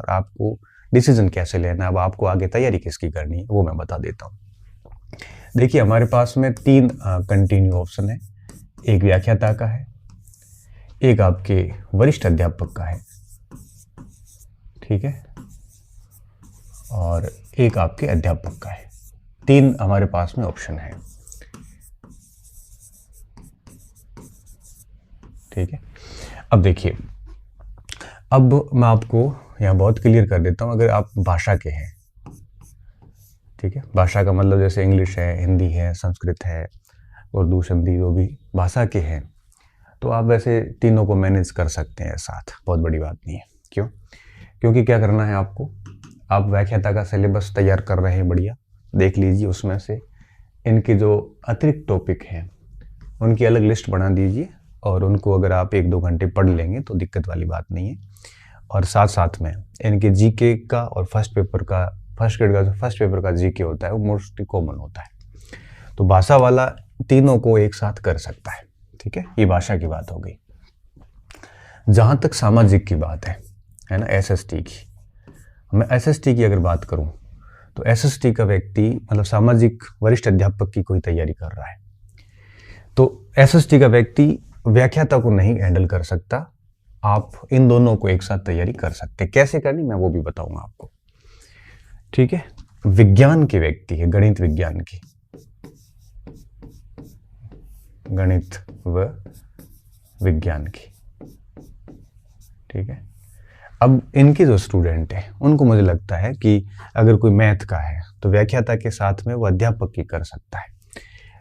और आपको डिसीजन कैसे लेना है, अब आपको आगे तैयारी किसकी करनी है वो मैं बता देता हूँ। देखिए हमारे पास में 3 कंटिन्यू ऑप्शन है। एक व्याख्याता का है, एक आपके वरिष्ठ अध्यापक का है, ठीक है, और एक आपके अध्यापक का है। 3 हमारे पास में ऑप्शन है, ठीक है। अब देखिए, अब मैं आपको यहाँ बहुत क्लियर कर देता हूँ। अगर आप भाषा के हैं, ठीक है, भाषा का मतलब जैसे इंग्लिश है, हिंदी है, संस्कृत है, उर्दू, सिंधी, जो भी भाषा के हैं, तो आप वैसे तीनों को मैनेज कर सकते हैं साथ, बहुत बड़ी बात नहीं है। क्यों? क्योंकि क्या करना है आपको, आप व्याख्याता का सिलेबस तैयार कर रहे हैं, बढ़िया देख लीजिए, उसमें से इनके जो अतिरिक्त टॉपिक हैं उनकी अलग लिस्ट बना दीजिए, और उनको अगर आप 1-2 घंटे पढ़ लेंगे तो दिक्कत वाली बात नहीं है। और साथ साथ में इनके जीके का और फर्स्ट ग्रेड का जो फर्स्ट पेपर का जीके होता है वो मोस्टली कॉमन होता है, तो भाषा वाला तीनों को एक साथ कर सकता है, ठीक है। ये भाषा की बात हो गई। जहाँ तक सामाजिक की बात है ना, एसएसटी की, मैं एसएसटी की अगर बात करूँ तो एसएसटी का व्यक्ति मतलब सामाजिक वरिष्ठ अध्यापक की कोई तैयारी कर रहा है, तो एसएसटी का व्यक्ति व्याख्याता को नहीं हैंडल कर सकता। आप इन दोनों को एक साथ तैयारी कर सकते। कैसे करनी मैं वो भी बताऊंगा आपको, ठीक है। विज्ञान के व्यक्ति है, गणित विज्ञान की, गणित व विज्ञान की, ठीक है। अब इनके जो स्टूडेंट हैं उनको मुझे लगता है कि अगर कोई मैथ का है तो व्याख्याता के साथ में वो अध्यापक की कर सकता है,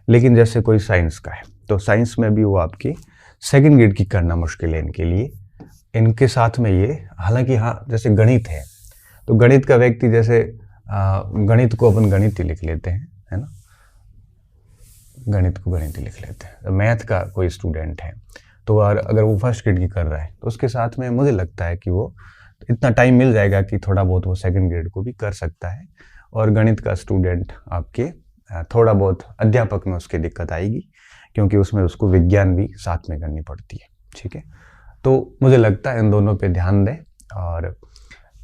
लेकिन जैसे कोई साइंस का है तो साइंस में भी वो आपकी सेकंड ग्रेड की करना मुश्किल है इनके लिए। इनके साथ में ये, हालांकि हाँ, जैसे गणित है तो गणित का व्यक्ति जैसे गणित को अपन गणित ही लिख लेते हैं, है ना, गणित को गणित ही लिख लेते हैं। तो मैथ का कोई स्टूडेंट है तो अगर वो फर्स्ट ग्रेड की कर रहा है तो उसके साथ में मुझे लगता है कि वो इतना टाइम मिल जाएगा कि थोड़ा बहुत वो सेकंड ग्रेड को भी कर सकता है। और गणित का स्टूडेंट आपके थोड़ा बहुत अध्यापक में उसकी दिक्कत आएगी, क्योंकि उसमें उसको विज्ञान भी साथ में करनी पड़ती है, ठीक है। तो मुझे लगता है इन दोनों पे ध्यान दें, और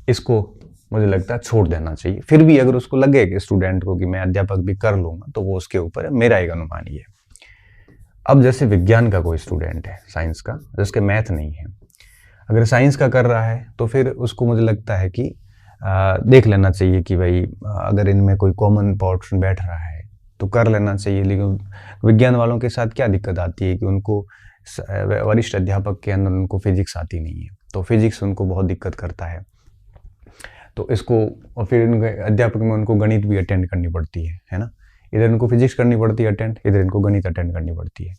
इसको मुझे लगता है छोड़ देना चाहिए। फिर भी अगर उसको लगे कि स्टूडेंट को कि मैं अध्यापक भी कर लूँगा तो वो उसके ऊपर है, मेरा एक अनुमान ये है। अब जैसे विज्ञान का कोई स्टूडेंट है, साइंस का, जिसके मैथ नहीं है, अगर साइंस का कर रहा है तो फिर उसको मुझे लगता है कि देख लेना चाहिए कि भाई अगर इनमें कोई कॉमन पोर्शन बैठ रहा है तो कर लेना चाहिए। लेकिन विज्ञान वालों के साथ क्या दिक्कत आती है कि उनको वरिष्ठ अध्यापक के अंदर उनको फिजिक्स आती नहीं है, तो फिजिक्स उनको बहुत दिक्कत करता है। तो इसको, और फिर इनके अध्यापक में उनको गणित भी अटेंड करनी पड़ती है ना, इधर इनको फिजिक्स करनी पड़ती है अटेंड, इधर इनको गणित अटेंड करनी पड़ती है,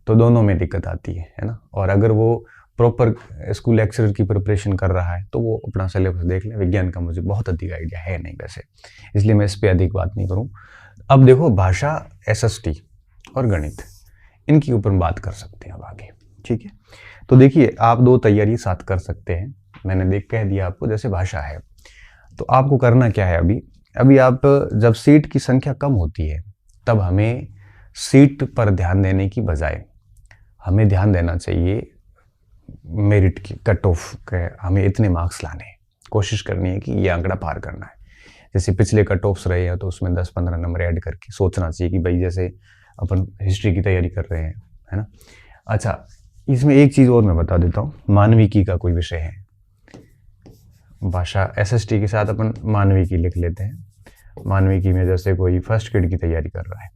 तो दोनों में दिक्कत आती है ना। और अगर वो प्रॉपर स्कूल लेक्चरर की प्रिपरेशन कर रहा है तो वो अपना सिलेबस देख ले। विज्ञान का मुझे बहुत अधिक आइडिया है नहीं वैसे, इसलिए मैं इस पर अधिक बात नहीं करूँ। अब देखो, भाषा, एसएसटी और गणित, इनके ऊपर बात कर सकते हैं अब आगे, ठीक है। तो देखिए, आप 2 तैयारी साथ कर सकते हैं, मैंने कह दिया आपको। जैसे भाषा है तो आपको करना क्या है, अभी आप जब सीट की संख्या कम होती है तब हमें सीट पर ध्यान देने की बजाय हमें ध्यान देना चाहिए मेरिट की, कट ऑफ के हमें इतने मार्क्स लाने हैं, कोशिश करनी है कि ये आंकड़ा पार करना है। जैसे पिछले कट ऑफ्स रहे हैं तो उसमें 10-15 नंबर ऐड करके सोचना चाहिए कि भाई जैसे अपन हिस्ट्री की तैयारी कर रहे हैं, है ना। अच्छा, इसमें एक चीज़ और मैं बता देता हूँ, मानविकी का कोई विषय है, भाषा एसएसटी के साथ अपन मानविकी लिख लेते हैं। मानविकी में जैसे कोई फर्स्ट ग्रेड की तैयारी कर रहा है,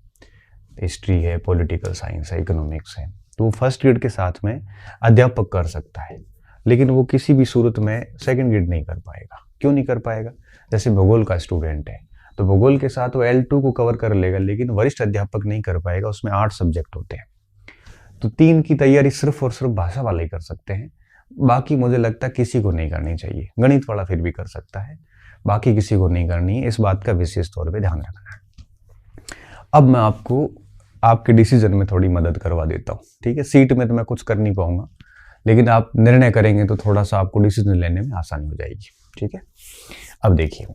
हिस्ट्री है, पॉलिटिकल साइंस है, इकोनॉमिक्स है, तो वो फर्स्ट ग्रेड के साथ में अध्यापक कर सकता है, लेकिन वो किसी भी सूरत में सेकंड ग्रेड नहीं कर पाएगा। क्यों नहीं कर पाएगा? जैसे भूगोल का स्टूडेंट है तो भूगोल के साथ वो L2 को कवर कर लेगा, लेकिन वरिष्ठ अध्यापक नहीं कर पाएगा, उसमें 8 सब्जेक्ट होते हैं। तो 3 की तैयारी सिर्फ और सिर्फ भाषा वाले ही कर सकते हैं, बाकी मुझे लगता है किसी को नहीं करनी चाहिए। गणित वाला फिर भी कर सकता है, बाकी किसी को नहीं करनी है। इस बात का विशेष तौर पे ध्यान रखना है। अब मैं आपको आपके डिसीजन में थोड़ी मदद करवा देता हूँ, ठीक है। सीट में तो मैं कुछ कर नहीं पाऊंगा, लेकिन आप निर्णय करेंगे तो थोड़ा सा आपको डिसीजन लेने में आसानी हो जाएगी, ठीक है। अब देखिए,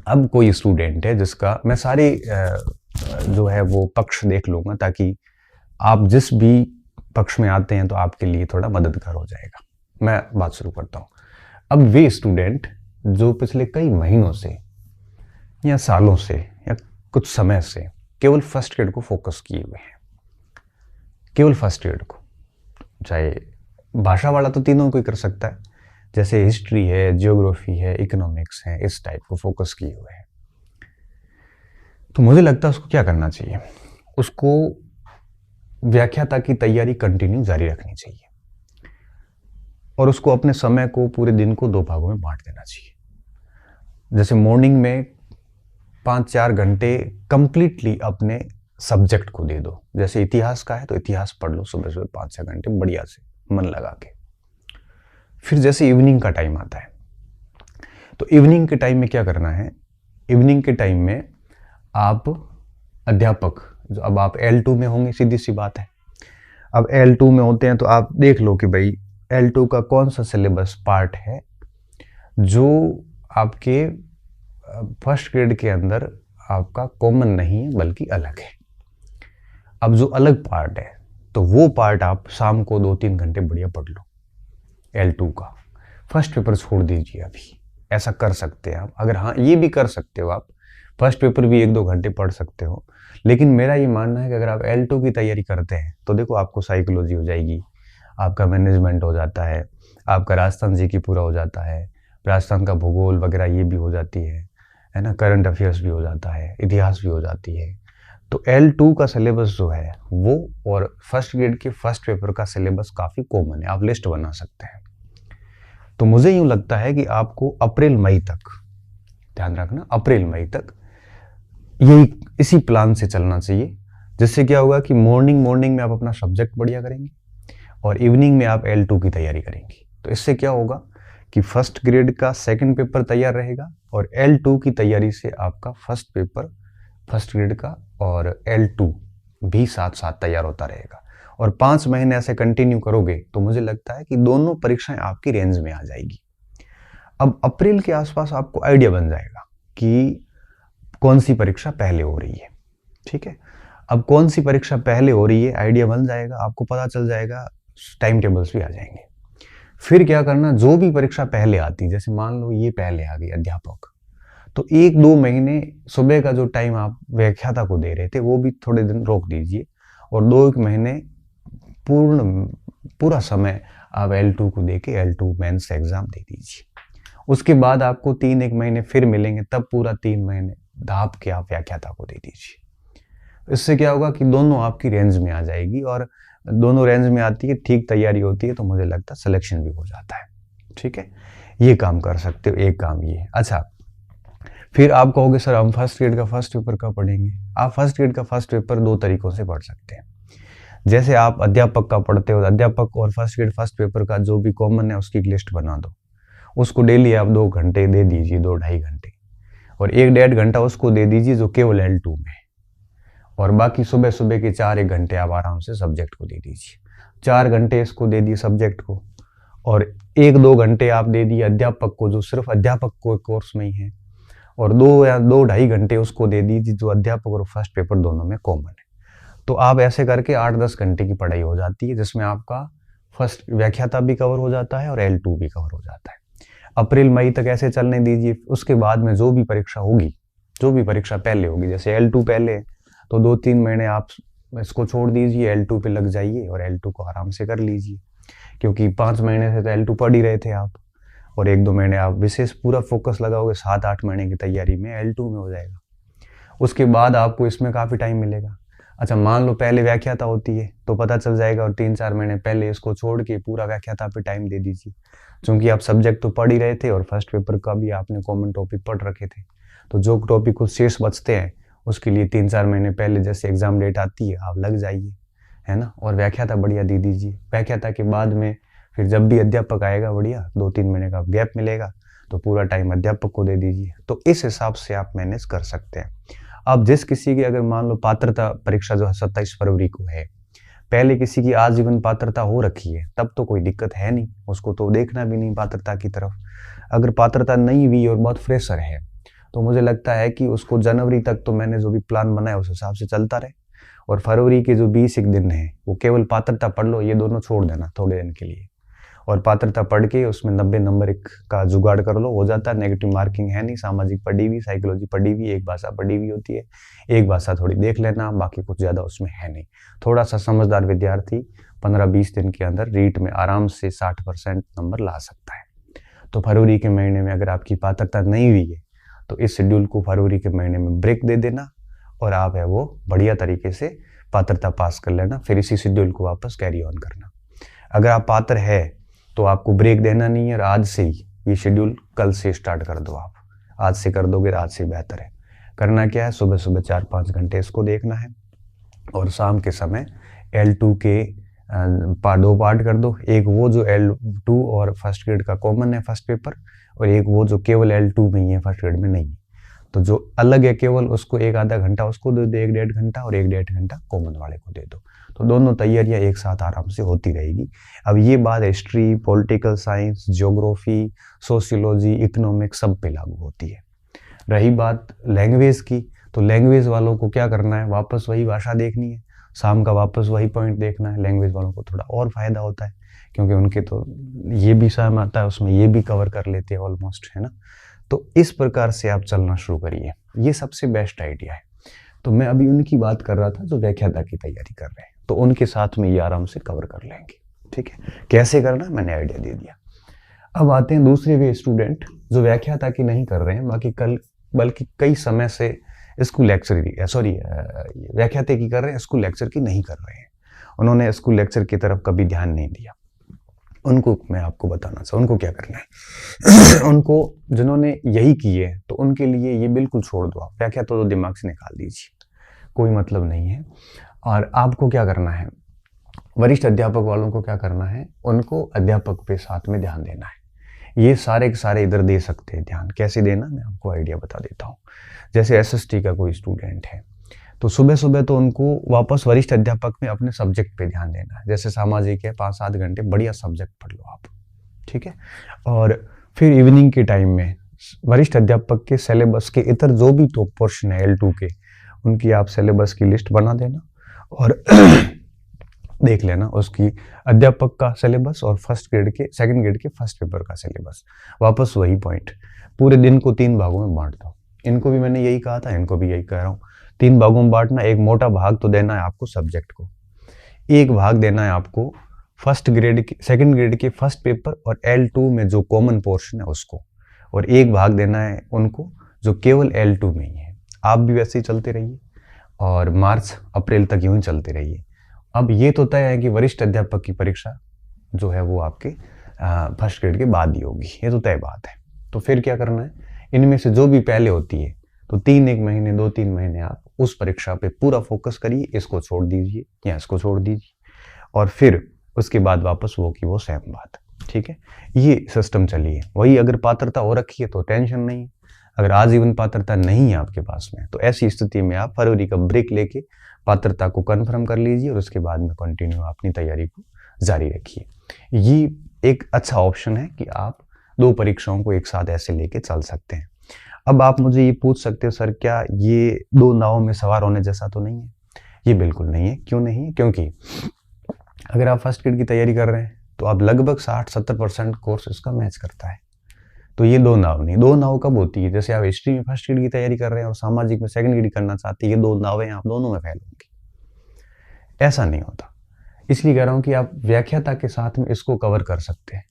अब कोई स्टूडेंट है जिसका मैं सारे जो है वो पक्ष देख लूँगा, ताकि आप जिस भी पक्ष में आते हैं तो आपके लिए थोड़ा मददगार हो जाएगा। मैं बात शुरू करता हूँ। अब वे स्टूडेंट जो पिछले कई महीनों से या सालों से या कुछ समय से केवल फर्स्ट ग्रेड को फोकस किए हुए हैं, केवल फर्स्ट ग्रेड को। चाहे भाषा वाला तो तीनों को ही कर सकता है, जैसे हिस्ट्री है, जियोग्राफी है, इकोनॉमिक्स है, इस टाइप को फोकस किए हुए हैं। तो मुझे लगता है उसको क्या करना चाहिए, उसको व्याख्याता की तैयारी कंटिन्यू जारी रखनी चाहिए और उसको अपने समय को, पूरे दिन को 2 भागों में बांट देना चाहिए। जैसे मॉर्निंग में 5-4 घंटे कंप्लीटली अपने सब्जेक्ट को दे दो। जैसे इतिहास का है तो इतिहास पढ़ लो सुबह सुबह 5-6 घंटे बढ़िया से मन लगा के। फिर जैसे इवनिंग का टाइम आता है तो इवनिंग के टाइम में क्या करना है, इवनिंग के टाइम में आप अध्यापक, जो अब आप L2 में होंगे, सीधी सी बात है, अब L2 में होते हैं तो आप देख लो कि भाई L2 का कौन सा सिलेबस पार्ट है जो आपके फर्स्ट ग्रेड के अंदर आपका कॉमन नहीं है बल्कि अलग है। अब जो अलग पार्ट है तो वो पार्ट आप शाम को 2-3 घंटे बढ़िया पढ़ लो L2 का, फर्स्ट पेपर छोड़ दीजिए अभी। ऐसा कर सकते हैं आप, अगर हाँ ये भी कर सकते हो आप, फर्स्ट पेपर भी 1-2 घंटे पढ़ सकते हो। लेकिन मेरा ये मानना है कि अगर आप L2 की तैयारी करते हैं तो देखो आपको साइकोलॉजी हो जाएगी, आपका मैनेजमेंट हो जाता है, आपका राजस्थान जी की पूरा हो जाता है, राजस्थान का भूगोल वगैरह ये भी हो जाती है ना, करंट अफेयर्स भी हो जाता है, इतिहास भी हो जाती है। तो L2 का सिलेबस जो है वो और फर्स्ट ग्रेड के फर्स्ट पेपर का सिलेबस काफ़ी कॉमन है, आप लिस्ट बना सकते हैं। तो मुझे यूँ लगता है कि आपको अप्रैल मई तक, ध्यान रखना अप्रैल मई तक यही इसी प्लान से चलना चाहिए, जिससे क्या होगा कि मॉर्निंग में आप अपना सब्जेक्ट बढ़िया करेंगे और इवनिंग में आप L2 की तैयारी करेंगे। तो इससे क्या होगा कि फर्स्ट ग्रेड का सेकंड पेपर तैयार रहेगा और L2 की तैयारी से आपका फर्स्ट पेपर फर्स्ट ग्रेड का और L2 भी साथ साथ तैयार होता रहेगा। और 5 महीने ऐसे कंटिन्यू करोगे तो मुझे लगता है कि दोनों परीक्षाएं आपकी रेंज में आ जाएगी। अब अप्रैल के आसपास आपको आइडिया बन जाएगा कि कौन सी परीक्षा पहले हो रही है। ठीक है, अब कौन सी परीक्षा पहले हो रही है आइडिया बन जाएगा, आपको पता चल जाएगा, टाइम टेबल्स भी आ जाएंगे। फिर क्या करना, जो भी परीक्षा पहले आती, जैसे मान लो ये पहले आ गई अध्यापक, तो 1-2 महीने सुबह का जो टाइम आप व्याख्याता को दे रहे थे वो भी थोड़े दिन रोक दीजिए और 2-1 महीने पूरा समय आप L2 को दे के L2 मेंस एग्जाम दे दीजिए। उसके बाद आपको 3-1 महीने फिर मिलेंगे, तब पूरा 3 महीने धाप के आप व्याख्याता को दे दीजिए। इससे क्या होगा कि दोनों आपकी रेंज में आ जाएगी और दोनों रेंज में आती है, ठीक तैयारी होती है, तो मुझे लगता है सिलेक्शन भी हो जाता है। ठीक है, ये काम कर सकते हो, एक काम ये। अच्छा, फिर आप कहोगे सर हम फर्स्ट ग्रेड का फर्स्ट पेपर कब पढ़ेंगे? आप फर्स्ट ग्रेड का फर्स्ट पेपर 2 तरीकों से पढ़ सकते हैं। जैसे आप अध्यापक का पढ़ते हो, अध्यापक और फर्स्ट ग्रेड फर्स्ट पेपर का जो भी कॉमन है उसकी एक लिस्ट बना दो, उसको डेली आप 2 घंटे दे दीजिए, 2-2.5 घंटे, और 1-1.5 घंटा उसको दे दीजिए जो केवल L2 में, और बाकी सुबह सुबह के 4-1 घंटे आप आराम से सब्जेक्ट को दे दीजिए। 4 घंटे इसको दे दिए सब्जेक्ट को और 1-2 घंटे आप दे दिए अध्यापक को जो सिर्फ अध्यापक को कोर्स में ही है, और 2 या 2-2.5 घंटे उसको दे दीजिए जो अध्यापक और फर्स्ट पेपर दोनों में कॉमन है। तो आप ऐसे करके 8-10 घंटे की पढ़ाई हो जाती है, जिसमें आपका फर्स्ट व्याख्याता भी कवर हो जाता है और L2 भी कवर हो जाता है। अप्रैल मई तक ऐसे चलने दीजिए। उसके बाद में जो भी परीक्षा होगी, जो भी परीक्षा पहले होगी, जैसे L2 पहले तो 2-3 महीने आप इसको छोड़ दीजिए, L2 पे लग जाइए और L2 को आराम से कर लीजिए, क्योंकि 5 महीने से तो L2 पढ़ ही रहे थे आप, और 1-2 महीने आप विशेष पूरा फोकस लगाओगे, 7-8 महीने की तैयारी में L2 में हो जाएगा। उसके बाद आपको इसमें काफ़ी टाइम मिलेगा। अच्छा, मान लो पहले व्याख्याता होती है तो पता चल जाएगा, और 3-4 महीने पहले इसको छोड़ के पूरा व्याख्याता पे टाइम दे दीजिए, क्योंकि आप सब्जेक्ट तो पढ़ ही रहे थे और फर्स्ट पेपर का भी आपने कॉमन टॉपिक पढ़ रखे थे, तो जो टॉपिक कुछ शेष बचते हैं उसके लिए 3-4 महीने पहले जैसे एग्जाम डेट आती है आप लग जाइए, है ना, और व्याख्याता बढ़िया दे दीजिए। व्याख्याता के बाद में फिर जब भी अध्यापक आएगा बढ़िया 2-3 महीने का गैप मिलेगा तो पूरा टाइम अध्यापक को दे दीजिए। तो इस हिसाब से आप मैनेज कर सकते हैं। अब जिस किसी की अगर मान लो पात्रता परीक्षा जो है 27 फरवरी को है, पहले किसी की आजीवन पात्रता हो रखी है, तब तो कोई दिक्कत है नहीं, उसको तो देखना भी नहीं पात्रता की तरफ। अगर पात्रता नहीं हुई और बहुत फ्रेशर है तो मुझे लगता है कि उसको जनवरी तक तो मैंने जो भी प्लान बनाया उस हिसाब से चलता रहे, और फरवरी के जो 20 दिन है वो केवल पात्रता पढ़ लो, ये दोनों छोड़ देना थोड़े दिन के लिए, और पात्रता पढ़ के उसमें 90 नंबर एक का जुगाड़ कर लो, हो जाता है। नेगेटिव मार्किंग है नहीं, सामाजिक पढ़ी हुई, साइकोलॉजी पढ़ी हुई, एक भाषा पढ़ी हुई होती है, एक भाषा थोड़ी देख लेना, बाकी कुछ ज़्यादा उसमें है नहीं। थोड़ा सा समझदार विद्यार्थी 15-20 दिन के अंदर रीट में आराम से 60% नंबर ला सकता है। तो फरवरी के महीने में अगर आपकी पात्रता नहीं हुई है तो इस शेड्यूल को फरवरी के महीने में ब्रेक दे देना और आप है वो बढ़िया तरीके से पात्रता पास कर लेना, फिर इसी शेड्यूल को वापस कैरी ऑन करना। अगर आप पात्र है तो आपको ब्रेक देना नहीं है और आज से ही ये शेड्यूल कल से स्टार्ट कर दो। आप आज से कर दोगे आज से बेहतर है। करना क्या है, सुबह सुबह 4-5 घंटे इसको देखना है और शाम के समय L2 के 2 पार्ट कर दो। एक वो जो L2 और फर्स्ट ग्रेड का कॉमन है फर्स्ट पेपर, और एक वो जो केवल L2 में ही है, फर्स्ट ग्रेड में नहीं है। तो जो अलग है केवल उसको 1-आधा घंटा उसको दे दो, 1-1.5 घंटा, और 1-1.5 घंटा कॉमन वाले को दे दो। तो दोनों तैयारियां एक साथ आराम से होती रहेगी। अब ये बात history, political science, geography, sociology, economics सब पे लागू होती है। रही बात लैंग्वेज की, तो लैंग्वेज वालों को क्या करना है, वापस वही भाषा देखनी है, शाम का वापस वही पॉइंट देखना है। लैंग्वेज वालों को थोड़ा और फायदा होता है क्योंकि उनके तो ये भी सहम आता है, उसमें ये भी कवर कर लेते हैं ऑलमोस्ट, है ना। तो इस प्रकार से आप चलना शुरू करिए, ये सबसे बेस्ट आइडिया है। तो मैं अभी उनकी बात कर रहा था जो व्याख्याता की तैयारी कर रहे हैं, तो उनके साथ में ये आराम से कवर कर लेंगे। ठीक है, कैसे करना मैंने आइडिया दे दिया। अब आते हैं दूसरे वे स्टूडेंट जो व्याख्याता की नहीं कर रहे हैं, बल्कि कई समय से स्कूल लेक्चर व्याख्याता की कर रहे हैं, स्कूल लेक्चर की नहीं कर रहे हैं। उन्होंने स्कूल लेक्चर की तरफ कभी ध्यान नहीं दिया। उनको मैं आपको बताना चाहूँ उनको क्या करना है। उनको जिन्होंने यही किए तो उनके लिए ये बिल्कुल छोड़ दो, आप व्याख्याता तो दिमाग से निकाल दीजिए, कोई मतलब नहीं है। और आपको क्या करना है, वरिष्ठ अध्यापक वालों को क्या करना है, उनको अध्यापक पे साथ में ध्यान देना है। ये सारे के सारे इधर दे सकते हैं ध्यान। कैसे देना मैं आपको आइडिया बता देता हूँ। जैसे SST का कोई स्टूडेंट है तो सुबह सुबह तो उनको वापस वरिष्ठ अध्यापक में अपने सब्जेक्ट पे ध्यान देना है। जैसे सामाजिक है, 5-7 घंटे बढ़िया सब्जेक्ट पढ़ लो आप, ठीक है। और फिर इवनिंग के टाइम में वरिष्ठ अध्यापक के सिलेबस के इतर जो भी तो पोर्शन है L2 के, उनकी आप सिलेबस की लिस्ट बना देना और देख लेना उसकी अध्यापक का सिलेबस और सेकंड ग्रेड के फर्स्ट पेपर का सिलेबस। वापस वही पॉइंट, पूरे दिन को 3 भागों में बांट दो। इनको भी मैंने यही कहा था, इनको भी यही कह रहा हूँ, 3 भागों में बांटना। एक मोटा भाग तो देना है आपको सब्जेक्ट को, एक भाग देना है आपको सेकंड ग्रेड के फर्स्ट पेपर और L2 में जो कॉमन पोर्शन है उसको, और एक भाग देना है उनको जो केवल L2 में ही है। आप भी वैसे ही चलते रहिए और मार्च अप्रैल तक यूं ही चलते रहिए। अब ये तो तय है कि वरिष्ठ अध्यापक की परीक्षा जो है वो आपके फर्स्ट ग्रेड के बाद ही होगी, ये तो तय बात है। तो फिर क्या करना है, इनमें से जो भी पहले होती है तो 2-3 महीने आप उस परीक्षा पे पूरा फोकस करिए, इसको छोड़ दीजिए या इसको छोड़ दीजिए, और फिर उसके बाद वापस वो की वो सेम बात, ठीक है। ये सिस्टम चलिए। वही अगर पात्रता हो रखी है तो टेंशन नहीं है, अगर आजीवन पात्रता नहीं है आपके पास में तो ऐसी स्थिति में आप फरवरी का ब्रेक लेके पात्रता को कंफर्म कर लीजिए और उसके बाद में कंटिन्यू अपनी तैयारी को जारी रखिए। ये एक अच्छा ऑप्शन है कि आप 2 परीक्षाओं को एक साथ ऐसे लेके चल सकते हैं। अब आप मुझे ये पूछ सकते हो सर क्या ये 2 नावों में सवार होने जैसा तो नहीं है? ये बिल्कुल नहीं है। क्यों नहीं है? क्योंकि अगर आप फर्स्ट ग्रेड की तैयारी कर रहे हैं तो आप लगभग 60-70% कोर्स इसका मैच करता है। तो ये 2 नाव नहीं, 2 नाव कब होती है? जैसे आप हिस्ट्री में फर्स्ट ग्रेड की तैयारी कर रहे हैं और सामाजिक में सेकंड ग्रेड करना चाहते हैं, ये 2 नावें आप दोनों में फेल होंगी। ऐसा नहीं होता, इसलिए कह रहा हूँ कि आप व्याख्याता के साथ में इसको कवर कर सकते हैं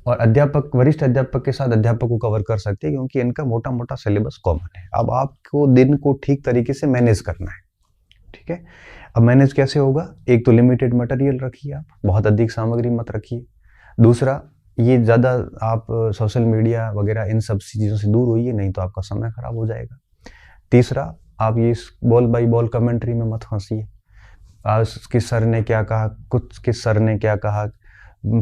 और वरिष्ठ अध्यापक के साथ अध्यापक को कवर कर सकते हैं क्योंकि इनका मोटा मोटा सिलेबस कॉमन है। अब आपको दिन को ठीक तरीके से मैनेज करना है, ठीक है। अब मैनेज कैसे होगा? एक तो लिमिटेड मटेरियल रखिए, आप बहुत अधिक सामग्री मत रखिए। दूसरा, ये ज़्यादा आप सोशल मीडिया वगैरह इन सब चीज़ों से दूर होइए, नहीं तो आपका समय खराब हो जाएगा। तीसरा, आप ये बॉल बाई बॉल कमेंट्री में मत फंसिए। किस सर ने क्या कहा, किस सर ने क्या कहा,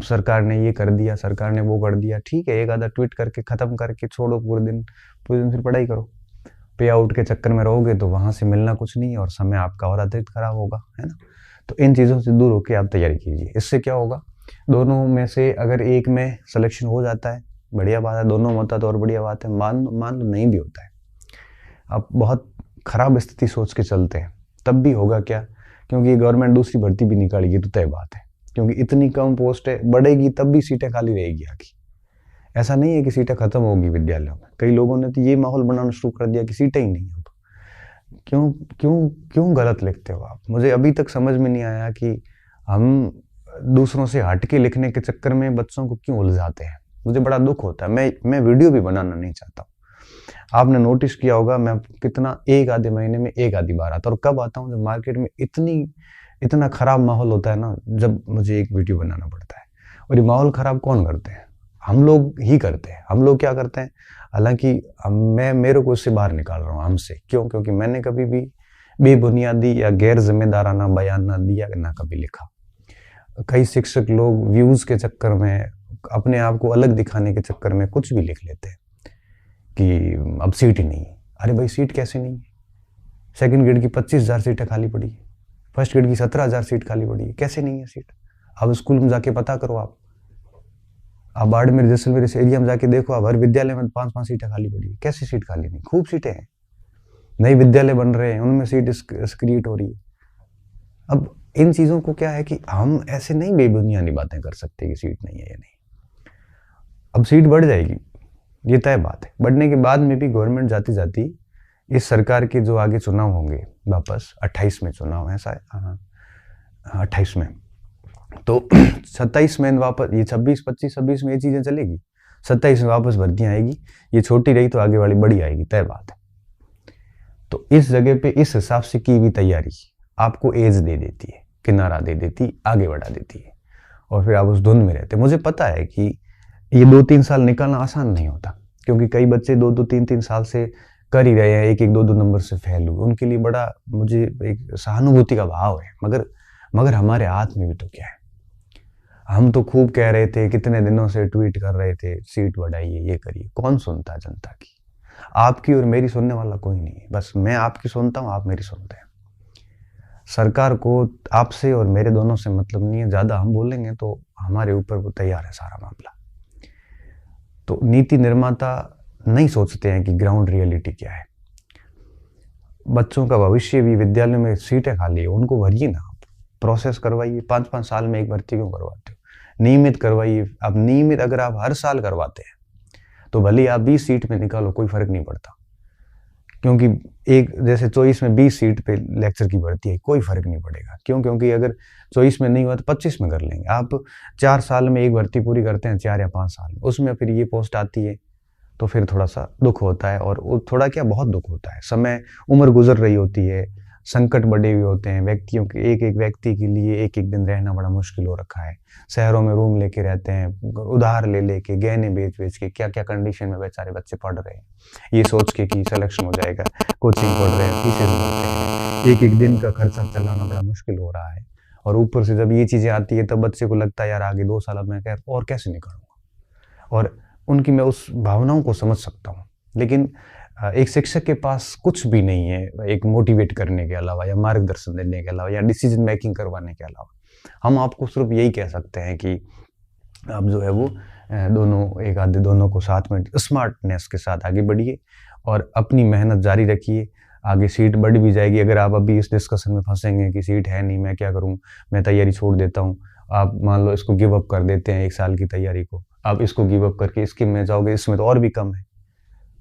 सरकार ने ये कर दिया, सरकार ने वो कर दिया, ठीक है। एक आधा ट्वीट करके ख़त्म करके छोड़ो, पूरे दिन फिर पढ़ाई करो। पे आउट के चक्कर में रहोगे तो वहाँ से मिलना कुछ नहीं है और समय आपका और अतिरिक्त खराब होगा, है ना। तो इन चीज़ों से दूर होकर आप तैयारी कीजिए। इससे क्या होगा, दोनों में से अगर एक में सिलेक्शन हो जाता है बढ़िया बात है, दोनों में होता तो और बढ़िया बात है। मान लो नहीं भी होता है, आप बहुत खराब स्थिति सोच के चलते हैं तब भी होगा क्या, क्योंकि गवर्नमेंट दूसरी भर्ती भी निकालेगी तो तय बात है, क्योंकि इतनी कम पोस्ट है, बढ़ेगी तब भी सीटें खाली रहेगी आगे। ऐसा नहीं है कि सीटें खत्म होगी विद्यालयों में। कई लोगों ने तो ये माहौल बनाना शुरू कर दिया कि सीटें ही नहीं। अब क्यों क्यों क्यों गलत लिखते हो आप? मुझे अभी तक समझ में नहीं आया कि हम दूसरों से हट के लिखने के चक्कर में बच्चों को क्यों उलझाते हैं। मुझे बड़ा दुख होता है। मैं वीडियो भी बनाना नहीं चाहता हूँ। आपने नोटिस किया होगा मैं कितना एक आधे महीने में एक आधी बार आता हूँ। और कब आता हूँ? जब मार्केट में इतना खराब माहौल होता है ना, जब मुझे एक वीडियो बनाना पड़ता है। और ये माहौल खराब कौन करते हैं? हम लोग ही करते हैं। हम लोग क्या करते हैं? हालांकि मेरे को इससे बाहर निकाल रहा हूँ हमसे। क्यों? क्योंकि मैंने कभी भी बेबुनियादी या गैर जिम्मेदाराना बयान ना दिया, ना कभी लिखा। कई शिक्षक लोग व्यूज के चक्कर में, अपने आप को अलग दिखाने के चक्कर में कुछ भी लिख लेते हैं कि अब सीट ही नहीं है। अरे भाई, सीट कैसे नहीं है? सेकंड ग्रेड की 25,000 सीटें खाली पड़ी है, फर्स्ट ग्रेड की 17,000 सीट खाली पड़ी है। कैसे नहीं है सीट? अब स्कूल में जाके पता करो। आप बाड़मेर जैसलमेर इस एरिया में जाके देखो, आप हर विद्यालय में 5-5 सीटें खाली पड़ी है। कैसे सीट खाली नहीं? खूब सीटें हैं, नए विद्यालय बन रहे हैं, उनमें सीट क्रिएट हो रही है। अब इन चीज़ों को क्या है कि हम ऐसे नहीं बेबुनियादी बातें कर सकते कि सीट नहीं है या नहीं। अब सीट बढ़ जाएगी, ये तय बात है। बढ़ने के बाद में भी गवर्नमेंट जाती जाती इस सरकार के जो आगे चुनाव होंगे, वापस 28 में चुनाव है शायद, हाँ 28 में, तो 27 में वापस, ये 26, 25, 26 में ये चीज़ें चलेगी। 27 में वापस भर्तियाँ आएगी। ये छोटी रही तो आगे वाली बड़ी आएगी, तय बात है। तो इस जगह पे इस हिसाब से की हुई तैयारी आपको एज दे देती है, किनारा दे देती, आगे बढ़ा देती है, और फिर आप उस धुन में रहते। मुझे पता है कि ये 2-3 साल निकालना आसान नहीं होता, क्योंकि कई बच्चे 2-2, 3-3 साल से कर ही रहे हैं, 1-1, 2-2 नंबर से फेल हुए। उनके लिए बड़ा मुझे एक सहानुभूति का भाव है। मगर हमारे हाथ में भी तो क्या है? हम तो खूब कह रहे थे, कितने दिनों से ट्वीट कर रहे थे, सीट बढ़ाइए, ये करिए। कौन सुनता है जनता की? आपकी और मेरी सुनने वाला कोई नहीं है। बस मैं आपकी सुनता हूँ, आप मेरी सुनते हैं। सरकार को आपसे और मेरे दोनों से मतलब नहीं है। ज़्यादा हम बोलेंगे तो हमारे ऊपर वो तैयार है सारा मामला। तो नीति निर्माता नहीं सोचते हैं कि ग्राउंड रियलिटी क्या है। बच्चों का भविष्य भी, विद्यालयों में सीटें खाली है, उनको भरिए ना, आप प्रोसेस करवाइए। 5-5 साल में एक भर्ती क्यों करवाते हो? नियमित करवाइए। अब नियमित अगर आप हर साल करवाते हैं तो भले आप 20 सीट में निकालो, कोई फर्क नहीं पड़ता। क्योंकि एक जैसे 24 में 20 सीट पे लेक्चर की भर्ती है, कोई फर्क नहीं पड़ेगा। क्यों? क्योंकि अगर 24 में नहीं हुआ तो 25 में कर लेंगे। आप 4 साल में एक भर्ती पूरी करते हैं, 4 या 5 साल में, उसमें फिर ये पोस्ट आती है, तो फिर थोड़ा सा दुख होता है। और वो थोड़ा क्या, बहुत दुख होता है। समय, उम्र गुजर रही होती है, संकट बढ़े हुए होते हैं व्यक्तियों के। एक व्यक्ति के लिए एक दिन रहना बड़ा मुश्किल हो रखा है। शहरों में रूम लेके रहते हैं, उधार ले लेके, गहने बेच के, क्या क्या कंडीशन में बेचारे बच्चे पढ़ रहे हैं, ये सोच के कि सिलेक्शन हो जाएगा। कोचिंग पढ़ रहे हैं, फीसें भरते हैं, एक दिन का खर्चा चलाना बड़ा मुश्किल हो रहा है। और ऊपर से जब ये चीज़ें आती है तब बच्चे को लगता है यार आगे 2 साल अब मैं और कैसे निकालूंगा। और उनकी मैं उस भावनाओं को समझ सकता हूँ। लेकिन एक शिक्षक के पास कुछ भी नहीं है, एक मोटिवेट करने के अलावा, या मार्गदर्शन देने के अलावा, या डिसीजन मेकिंग करवाने के अलावा। हम आपको सिर्फ यही कह सकते हैं कि आप जो है वो दोनों को साथ में स्मार्टनेस के साथ आगे बढ़िए और अपनी मेहनत जारी रखिए। आगे सीट बढ़ भी जाएगी। अगर आप अभी इस डिस्कशन में फंसेंगे कि सीट है नहीं, मैं क्या करूं, मैं तैयारी छोड़ देता हूं, आप मान लो इसको गिव अप कर देते हैं, 1 साल की तैयारी को, आप इसको गिव अप करके इसके में जाओगे, इसमें तो और भी कम है,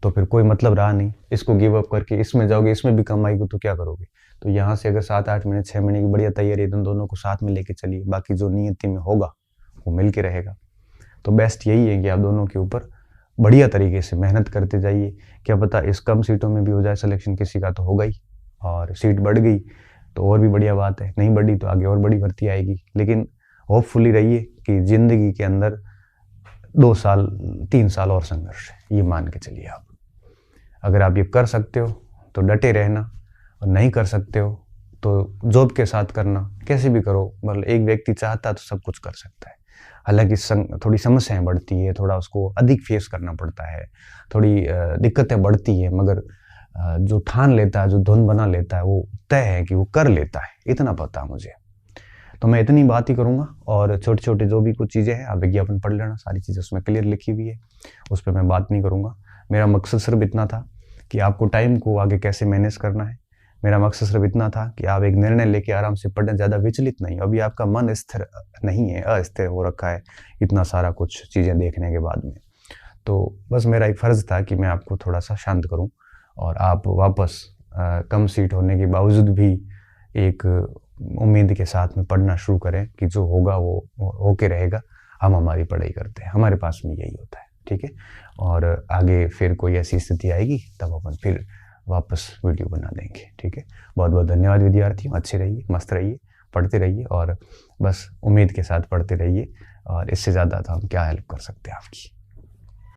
तो फिर कोई मतलब रहा नहीं। इसको गिव अप करके इसमें जाओगे, इसमें भी कम आएगी, तो क्या करोगे? तो यहाँ से अगर 7-8 महीने 6 महीने की बढ़िया तैयारी है, तो दोनों को साथ में लेके चलिए। बाकी जो नियति में होगा वो मिल के रहेगा। तो बेस्ट यही है कि आप दोनों के ऊपर बढ़िया तरीके से मेहनत करते जाइए। क्या पता इस कम सीटों में भी हो जाए सिलेक्शन, किसी का तो होगा ही। और सीट बढ़ गई तो और भी बढ़िया बात है, नहीं बढ़ी तो आगे और बड़ी भर्ती आएगी। लेकिन होपफुली रहिए कि जिंदगी के अंदर 2 साल 3 साल और संघर्ष है, ये मान के चलिए आप। अगर आप ये कर सकते हो तो डटे रहना, और नहीं कर सकते हो तो जॉब के साथ करना, कैसे भी करो। मतलब एक व्यक्ति चाहता तो सब कुछ कर सकता है। हालांकि थोड़ी समस्याएं बढ़ती है, थोड़ा उसको अधिक फेस करना पड़ता है, थोड़ी दिक्कतें बढ़ती है, मगर जो ठान लेता है, जो धुन बना लेता है, वो तय है कि वो कर लेता है, इतना पता है मुझे। तो मैं इतनी बात ही करूँगा। और छोटे छोटे जो भी कुछ चीज़ें हैं आप विज्ञापन पढ़ लेना, सारी चीज़ें उसमें क्लियर लिखी हुई है, उस पर मैं बात नहीं करूँगा। मेरा मकसद सिर्फ इतना था कि आपको टाइम को आगे कैसे मैनेज करना है, मेरा मकसद सिर्फ इतना था कि आप एक निर्णय लेके आराम से पढ़ें, ज़्यादा विचलित नहीं। अभी आपका मन स्थिर नहीं है, अस्थिर हो रखा है इतना सारा कुछ चीज़ें देखने के बाद में। तो बस मेरा एक फ़र्ज़ था कि मैं आपको थोड़ा सा शांत करूं और आप वापस कम सीट होने के बावजूद भी एक उम्मीद के साथ में पढ़ना शुरू करें कि जो होगा वो होके रहेगा। हम हमारी पढ़ाई करते हैं, हमारे पास में यही होता है, ठीक है। और आगे फिर कोई ऐसी स्थिति आएगी तब अपन फिर वापस वीडियो बना देंगे, ठीक है। बहुत बहुत धन्यवाद विद्यार्थियों, अच्छे रहिए, मस्त रहिए, पढ़ते रहिए और बस उम्मीद के साथ पढ़ते रहिए। और इससे ज़्यादा तो हम क्या हेल्प कर सकते हैं आपकी।